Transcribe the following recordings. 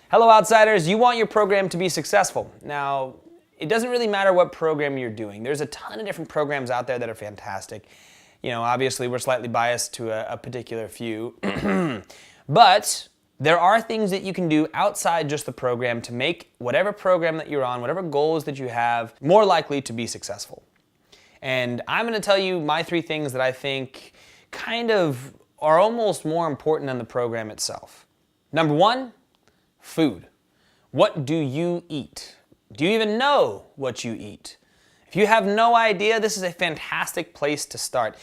Hello Outsiders, you want your program to be successful. Now, it doesn't really matter what program you're doing. There's a ton of different programs out there that are fantastic. You know, obviously we're slightly biased to a particular few. But there are things that you can do outside just the program to make whatever program that you're on, whatever goals that you have, more likely to be successful. And I'm going to tell you my 3 things that I think kind of are almost more important than the program itself. Number 1, food. What do you eat? Do you even know what you eat? If you have no idea, this is a fantastic place to start.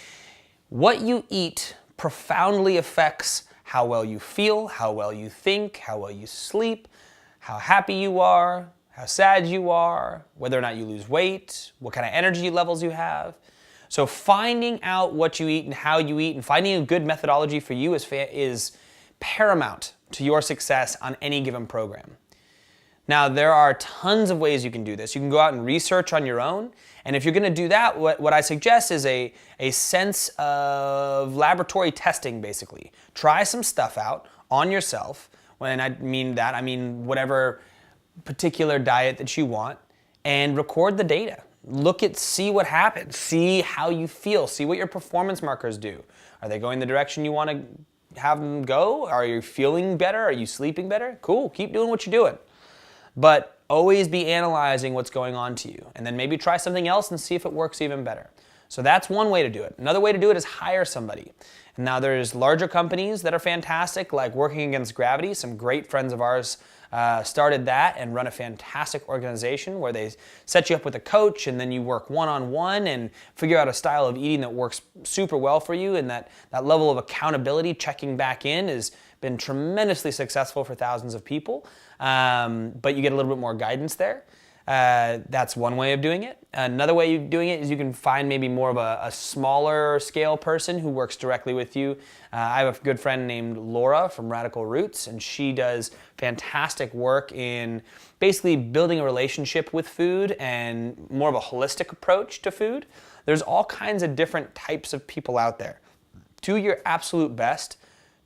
What you eat profoundly affects how well you feel, how well you think, how well you sleep, how happy you are, how sad you are, whether or not you lose weight, what kind of energy levels you have. So finding out what you eat and how you eat and finding a good methodology for you is paramount to your success on any given program. Now, there are tons of ways you can do this. You can go out and research on your own, and if you're going to do that, what I suggest is a sense of laboratory testing, basically. Try some stuff out on yourself. When I mean that, I mean whatever particular diet that you want, and record the data. See what happens. See how you feel. See what your performance markers do. Are they going the direction you want to have them go? Are you feeling better? Are you sleeping better? Cool, keep doing what you're doing. But always be analyzing what's going on to you. And then maybe try something else and see if it works even better. So that's one way to do it. Another way to do it is hire somebody. And now there's larger companies that are fantastic, like Working Against Gravity. Some great friends of ours started that and run a fantastic organization where they set you up with a coach and then you work one-on-one and figure out a style of eating that works super well for you, and that level of accountability, checking back in, has been tremendously successful for thousands of people, but you get a little bit more guidance there. That's one way of doing it. Another way of doing it is you can find maybe more of a smaller scale person who works directly with you. I have a good friend named Laura from Radical Roots, and she does fantastic work in basically building a relationship with food and more of a holistic approach to food. There's all kinds of different types of people out there. Do your absolute best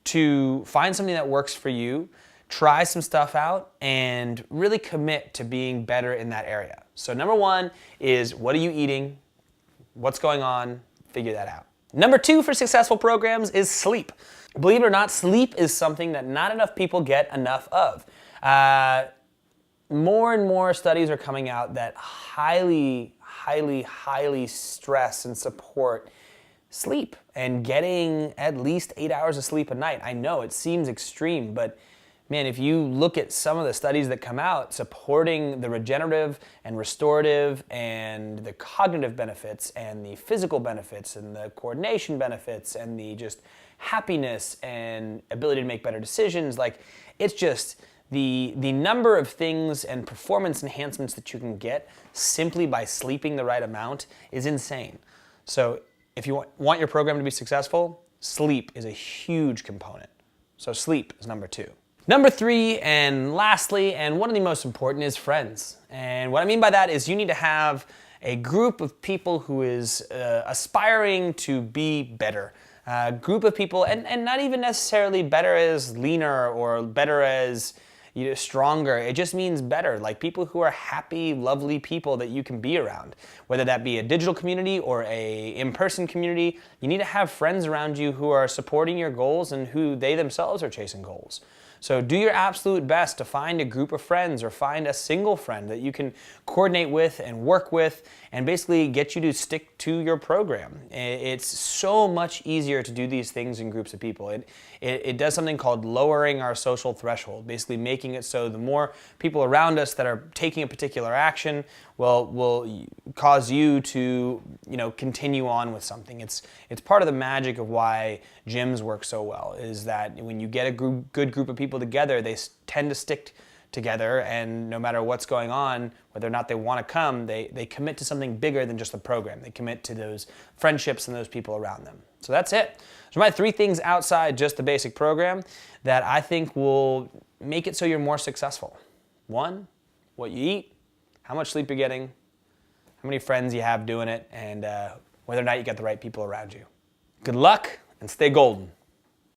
to find something that works for you. Try some stuff out and really commit to being better in that area. So number 1 is, what are you eating? What's going on? Figure that out. Number 2 for successful programs is sleep. Believe it or not, sleep is something that not enough people get enough of. More and more studies are coming out that highly stress and support sleep and getting at least 8 hours of sleep a night. I know it seems extreme, but man, if you look at some of the studies that come out supporting the regenerative and restorative and the cognitive benefits and the physical benefits and the coordination benefits and the just happiness and ability to make better decisions, like, it's just the number of things and performance enhancements that you can get simply by sleeping the right amount is insane. So if you want your program to be successful, sleep is a huge component. So sleep is number 2. Number 3, and lastly, and one of the most important, is friends. And what I mean by that is you need to have a group of people who is aspiring to be better. A group of people, and not even necessarily better as leaner or better as stronger. It just means better, like people who are happy, lovely people that you can be around. Whether that be a digital community or a in-person community, you need to have friends around you who are supporting your goals and who they themselves are chasing goals. So do your absolute best to find a group of friends or find a single friend that you can coordinate with and work with and basically get you to stick to your program. It's so much easier to do these things in groups of people. It does something called lowering our social threshold, basically making it so the more people around us that are taking a particular action will cause you to continue on with something. It's part of the magic of why gyms work so well, is that when you get a good group of people together, they tend to stick together, and no matter what's going on, whether or not they want to come, they commit to something bigger than just the program. They commit to those friendships and those people around them. So that's it. So my 3 things outside just the basic program that I think will make it so you're more successful. 1, what you eat, how much sleep you're getting, how many friends you have doing it, and whether or not you get the right people around you. Good luck and stay golden.